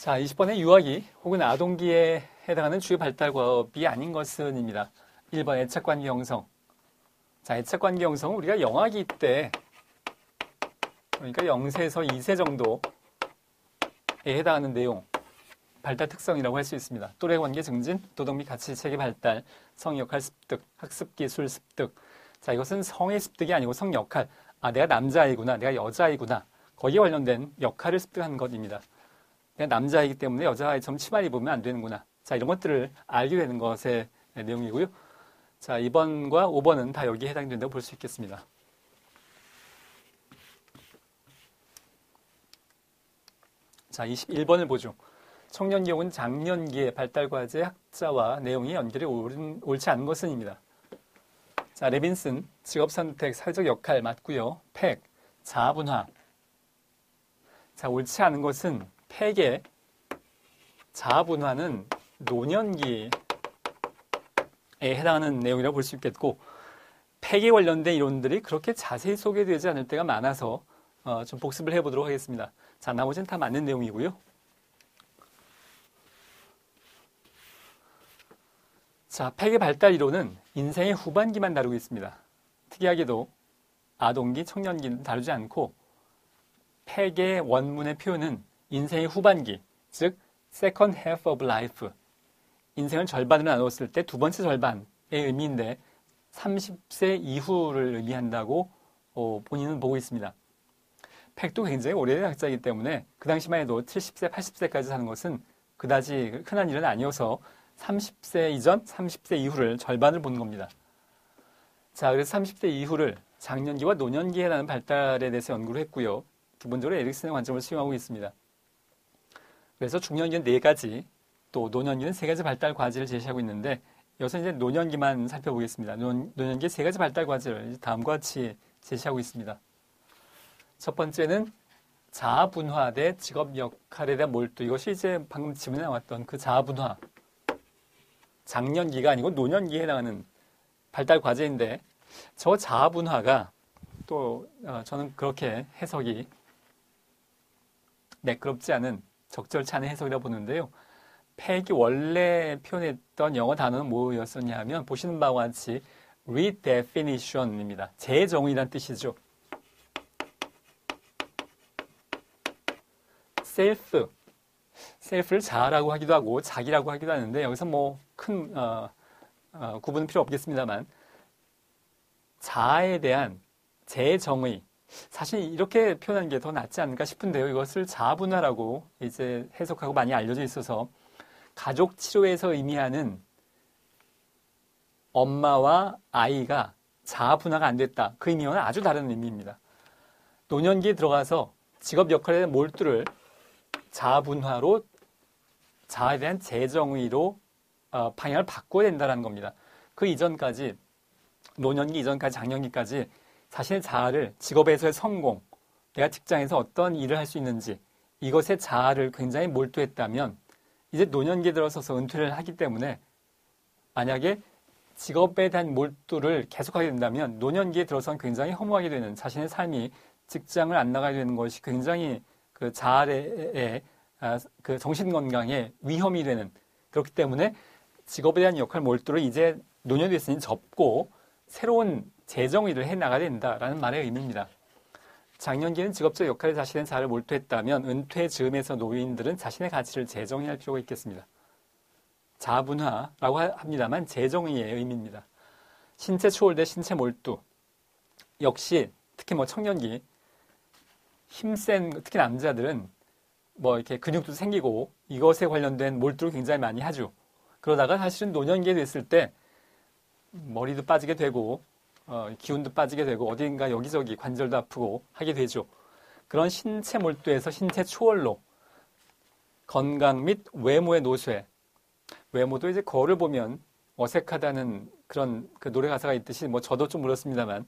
자, 20번의 유아기 혹은 아동기에 해당하는 주요 발달과업이 아닌 것은입니다. 1번 애착관계 형성. 자, 애착관계 형성은 우리가 영아기 때, 그러니까 0세에서 2세 정도에 해당하는 내용, 발달 특성이라고 할 수 있습니다. 또래관계 증진, 도덕 및 가치체계 발달, 성역할 습득, 학습기술 습득. 자, 이것은 성의 습득이 아니고 성역할. 아, 내가 남자아이구나, 내가 여자아이구나. 거기에 관련된 역할을 습득하는 것입니다. 내가 남자이기 때문에 여자아이처럼 치마 입으면 안 되는구나. 자, 이런 것들을 알게 되는 것의 내용이고요. 자, 2번과 5번은 다 여기에 해당이 된다고 볼 수 있겠습니다. 자, 21번을 보죠. 청년기 혹은 장년기의 발달과제 학자와 내용이 연결이 옳지 않은 것은입니다. 자, 레빈슨, 직업선택, 사회적 역할 맞고요. 팩, 자아분화. 자, 옳지 않은 것은 팩의 자아분화는 노년기에 해당하는 내용이라고 볼 수 있겠고, 팩에 관련된 이론들이 그렇게 자세히 소개되지 않을 때가 많아서 좀 복습을 해보도록 하겠습니다. 자, 나머지는 다 맞는 내용이고요. 자, 팩의 발달 이론은 인생의 후반기만 다루고 있습니다. 특이하게도 아동기, 청년기는 다루지 않고 팩의 원문의 표현은 인생의 후반기, 즉 second half of life, 인생을 절반으로 나눴을 때 두 번째 절반의 의미인데 30세 이후를 의미한다고 본인은 보고 있습니다. 팩도 굉장히 오래된 학자이기 때문에 그 당시만 해도 70세, 80세까지 사는 것은 그다지 흔한 일은 아니어서 30세 이전, 30세 이후를 절반을 본 겁니다. 자, 그래서 30세 이후를 장년기와 노년기에 대한 발달에 대해서 연구를 했고요. 기본적으로 에릭슨의 관점을 수용하고 있습니다. 그래서 중년기는 4가지, 또 노년기는 3가지 발달 과제를 제시하고 있는데 여기서 이제 노년기만 살펴보겠습니다. 노년기의 3가지 발달 과제를 다음과 같이 제시하고 있습니다. 첫 번째는 자아분화 대 직업 역할에 대한 몰두. 이것이 이제 방금 질문에 나왔던 그 자아분화. 장년기가 아니고 노년기에 해당하는 발달 과제인데 저 자아분화가 또 저는 그렇게 해석이 매끄럽지 않은 적절치 않은 해석이라고 보는데요. 팩이 원래 표현했던 영어 단어는 뭐였었냐 하면 보시는 바와 같이 redefinition입니다. 재정의란 뜻이죠. 셀프를 자아라고 하기도 하고 자기라고 하기도 하는데 여기서 뭐 큰 구분은 필요 없겠습니다만 자아에 대한 재정의, 사실 이렇게 표현하는 게 더 낫지 않을까 싶은데요. 이것을 자아분화라고 이제 해석하고 많이 알려져 있어서 가족 치료에서 의미하는 엄마와 아이가 자아분화가 안 됐다. 그 의미와는 아주 다른 의미입니다. 노년기에 들어가서 직업 역할에 대한 몰두를 자아분화로 자아에 대한 재정의로 방향을 바꿔야 된다는 겁니다. 그 이전까지 노년기 이전까지 장년기까지 자신의 자아를 직업에서의 성공, 내가 직장에서 어떤 일을 할 수 있는지 이것에 자아를 굉장히 몰두했다면 이제 노년기에 들어서서 은퇴를 하기 때문에 만약에 직업에 대한 몰두를 계속하게 된다면 노년기에 들어서는 굉장히 허무하게 되는 자신의 삶이 직장을 안 나가게 되는 것이 굉장히 그 자아의 그 정신건강에 위험이 되는, 그렇기 때문에 직업에 대한 역할 몰두를 이제 노년이 됐으니 접고 새로운 재정의를 해나가야 된다라는 말의 의미입니다. 장년기는 직업적 역할에 자신의 자아를 몰두했다면 은퇴 즈음에서 노인들은 자신의 가치를 재정의할 필요가 있겠습니다. 자아분화라고 합니다만 재정의의 의미입니다. 신체 초월 대 신체 몰두. 역시 특히 뭐 청년기 힘센 특히 남자들은 뭐 이렇게 근육도 생기고 이것에 관련된 몰두를 굉장히 많이 하죠. 그러다가 사실은 노년기에 됐을 때 머리도 빠지게 되고 기운도 빠지게 되고 어딘가 여기저기 관절도 아프고 하게 되죠. 그런 신체 몰두에서 신체 초월로 건강 및 외모의 노쇠. 외모도 이제 거울을 보면 어색하다는 그런 그 노래 가사가 있듯이 뭐 저도 좀 그렇습니다만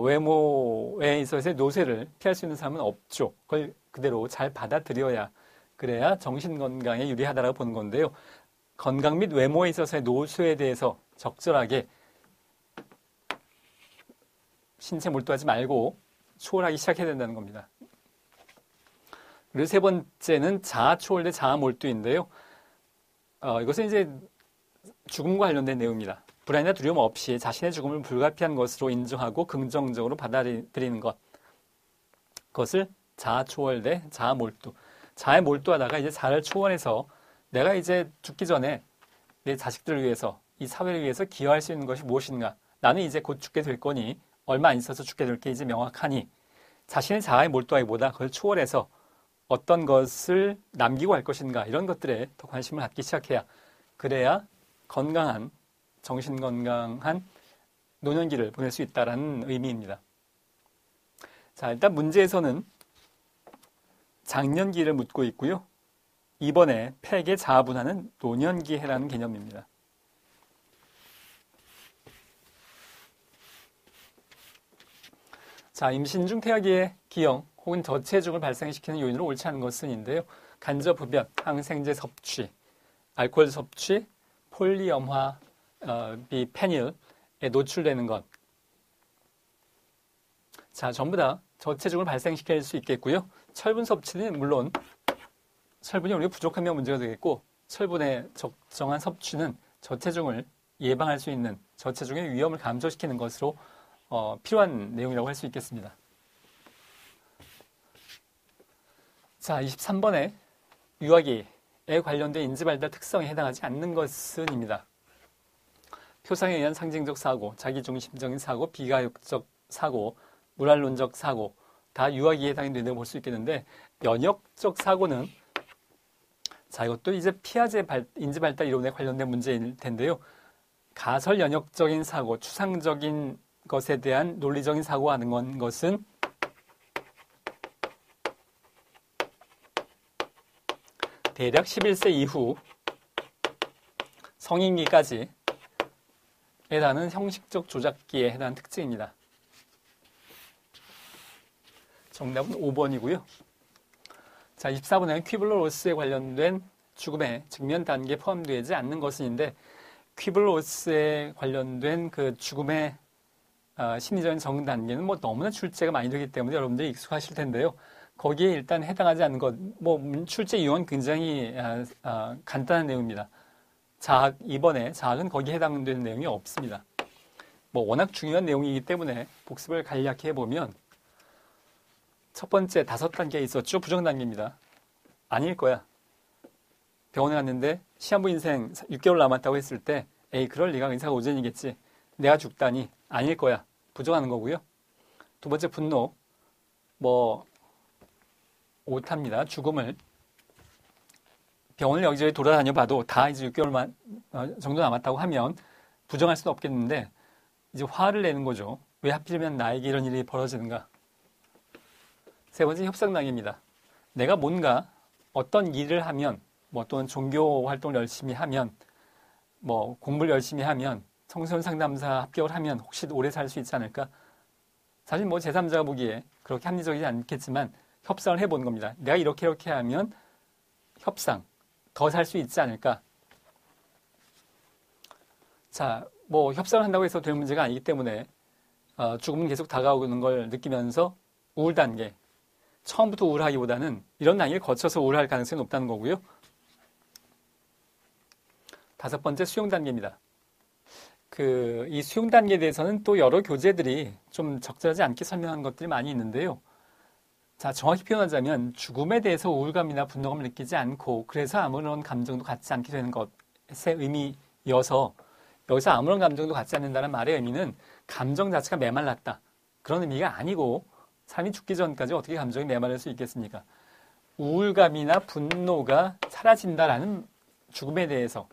외모에 있어서의 노쇠를 피할 수 있는 사람은 없죠. 그걸 그대로 잘 받아들여야 그래야 정신 건강에 유리하다라고 보는 건데요. 건강 및 외모에 있어서의 노쇠에 대해서 적절하게 신체 몰두하지 말고 초월하기 시작해야 된다는 겁니다. 그리고 세 번째는 자아초월대 자아몰두인데요. 이것은 이제 죽음과 관련된 내용입니다. 불안이나 두려움 없이 자신의 죽음을 불가피한 것으로 인정하고 긍정적으로 받아들이는 것. 그것을 자아초월대 자아몰두. 자아에 몰두하다가 이제 자아를 초월해서 내가 이제 죽기 전에 내 자식들을 위해서 이 사회를 위해서 기여할 수 있는 것이 무엇인가. 나는 이제 곧 죽게 될 거니 얼마 안 있어서 죽게 될 게 이제 명확하니 자신의 자아에 몰두하기보다 그걸 초월해서 어떤 것을 남기고 할 것인가 이런 것들에 더 관심을 갖기 시작해야 그래야 건강한 정신 건강한 노년기를 보낼 수 있다는 의미입니다. 자, 일단 문제에서는 장년기를 묻고 있고요. 이번에 폐계 자아분화는 노년기에 해당하는 개념입니다. 자, 임신 중 태아기의 기형 혹은 저체중을 발생시키는 요인으로 옳지 않은 것은인데요. 간접 흡연, 항생제 섭취, 알코올 섭취, 폴리엄화 비페닐에 노출되는 것. 자, 전부 다 저체중을 발생시킬 수 있겠고요. 철분 섭취는 물론 철분이 우리가 부족하면 문제가 되겠고 철분의 적정한 섭취는 저체중을 예방할 수 있는 저체중의 위험을 감소시키는 것으로 필요한 내용이라고 할 수 있겠습니다. 자, 23번에 유아기에 관련된 인지발달 특성에 해당하지 않는 것은입니다. 표상에 의한 상징적 사고, 자기중심적인 사고, 비가역적 사고, 물활론적 사고 다 유아기에 해당이 된다고 볼 수 있겠는데 연역적 사고는 자, 이것도 이제 피아제 인지발달 이론에 관련된 문제일 텐데요. 가설 연역적인 사고, 추상적인 것에 대한 논리적인 사고가 하는 것은 대략 11세 이후 성인기까지 해당하는 형식적 조작기에 해당하는 특징입니다. 정답은 5번이고요. 자, 24번에는 퀴블러-로스에 관련된 죽음의 직면 단계에 포함되지 않는 것인데 퀴블러-로스에 관련된 그 죽음의 심리적인 적응 단계는 뭐 너무나 출제가 많이 되기 때문에 여러분들이 익숙하실 텐데요. 거기에 일단 해당하지 않는 것, 뭐 출제 이용은 굉장히 간단한 내용입니다. 자학, 이번에 자학은 거기에 해당되는 내용이 없습니다. 뭐 워낙 중요한 내용이기 때문에 복습을 간략히 해보면 첫 번째 5단계에 있었죠. 부정 단계입니다. 아닐 거야. 병원에 갔는데 시한부 인생 6개월 남았다고 했을 때 에이 그럴 리가 의사가 오전이겠지. 내가 죽다니 아닐 거야. 부정하는 거고요. 두 번째 분노 뭐 오타입니다. 죽음을 병원을 여기저기 돌아다녀 봐도 다 이제 6개월만 정도 남았다고 하면 부정할 수는 없겠는데 이제 화를 내는 거죠. 왜 하필이면 나에게 이런 일이 벌어지는가. 세 번째 협상당입니다. 내가 뭔가 어떤 일을 하면 뭐 또는 종교 활동을 열심히 하면 뭐 공부를 열심히 하면 청소년 상담사 합격을 하면 혹시 오래 살 수 있지 않을까? 사실 뭐 제3자가 보기에 그렇게 합리적이지 않겠지만 협상을 해보는 겁니다. 내가 이렇게 하면 협상 더 살 수 있지 않을까? 자, 뭐 협상을 한다고 해서 될 문제가 아니기 때문에 죽음은 계속 다가오는 걸 느끼면서 우울 단계. 처음부터 우울하기보다는 이런 단계를 거쳐서 우울할 가능성이 높다는 거고요. 5번째 수용 단계입니다. 이 수용 단계에 대해서는 또 여러 교재들이 좀 적절하지 않게 설명한 것들이 많이 있는데요. 자, 정확히 표현하자면 죽음에 대해서 우울감이나 분노감을 느끼지 않고 그래서 아무런 감정도 갖지 않게 되는 것의 의미여서 여기서 아무런 감정도 갖지 않는다는 말의 의미는 감정 자체가 메말랐다. 그런 의미가 아니고 사람이 죽기 전까지 어떻게 감정이 메마를 수 있겠습니까? 우울감이나 분노가 사라진다라는 죽음에 대해서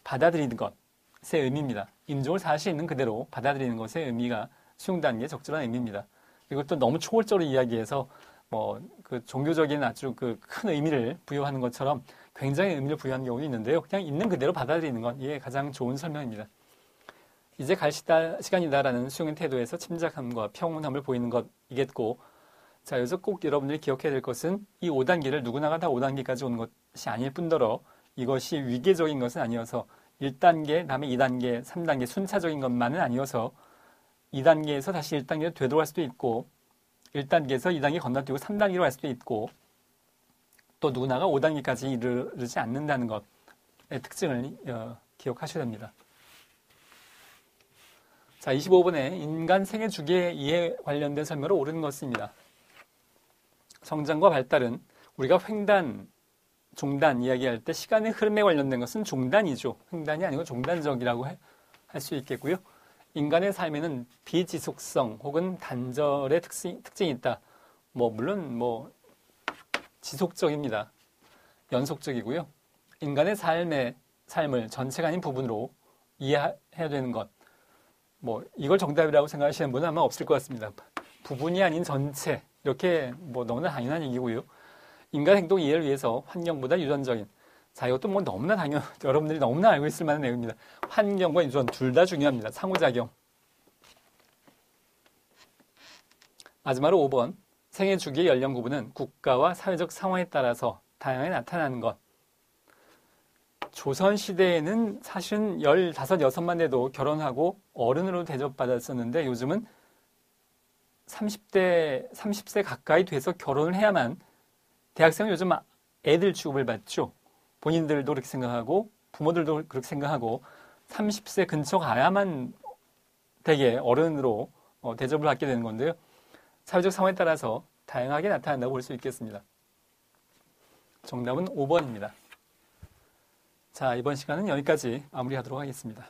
받아들이는 것의 의미입니다. 임종을 사실 있는 그대로 받아들이는 것의 의미가 수용 단계의 적절한 의미입니다. 그리고 또 너무 초월적으로 이야기해서 뭐 그 종교적인 아주 그 큰 의미를 부여하는 것처럼 굉장히 의미를 부여하는 경우도 있는데요. 그냥 있는 그대로 받아들이는 것 이게 가장 좋은 설명입니다. 이제 갈 시간이다라는 수용의 태도에서 침착함과 평온함을 보이는 것이겠고 자, 여기서 꼭 여러분들이 기억해야 될 것은 이 5단계를 누구나가 다 5단계까지 오는 것이 아닐 뿐더러 이것이 위계적인 것은 아니어서 1단계, 다음에 2단계, 3단계 순차적인 것만은 아니어서 2단계에서 다시 1단계로 되돌아갈 수도 있고 1단계에서 2단계 건너뛰고 3단계로 갈 수도 있고 또 누구나가 5단계까지 이르지 않는다는 것의 특징을 기억하셔야 됩니다. 자, 25번에 인간 생애 주기의 이해 관련된 설명으로 옳은 것입니다. 성장과 발달은 우리가 횡단, 종단 이야기할 때 시간의 흐름에 관련된 것은 종단이죠. 횡단이 아니고 종단적이라고 할 수 있겠고요. 인간의 삶에는 비지속성 혹은 단절의 특징이 있다. 물론 지속적입니다. 연속적이고요. 인간의 삶을 전체가 아닌 부분으로 이해해야 되는 것. 이걸 정답이라고 생각하시는 분은 아마 없을 것 같습니다. 부분이 아닌 전체. 이렇게 너무나 당연한 얘기고요. 인간 행동 이해를 위해서 환경보다 유전적인. 자, 이것도 너무나 여러분들이 너무나 알고 있을 만한 내용입니다. 환경과 유전 둘 다 중요합니다. 상호작용. 마지막으로 5번. 생애 주기의 연령 구분은 국가와 사회적 상황에 따라서 다양하게 나타나는 것. 조선시대에는 사실은 15, 6만 돼도 결혼하고 어른으로 대접받았었는데 요즘은 30세 가까이 돼서 결혼을 해야만 대학생은 요즘 애들 취급을 받죠. 본인들도 그렇게 생각하고 부모들도 그렇게 생각하고 30세 근처 가야만 되게 어른으로 대접을 받게 되는 건데요. 사회적 상황에 따라서 다양하게 나타난다고 볼 수 있겠습니다. 정답은 5번입니다. 자, 이번 시간은 여기까지 마무리하도록 하겠습니다.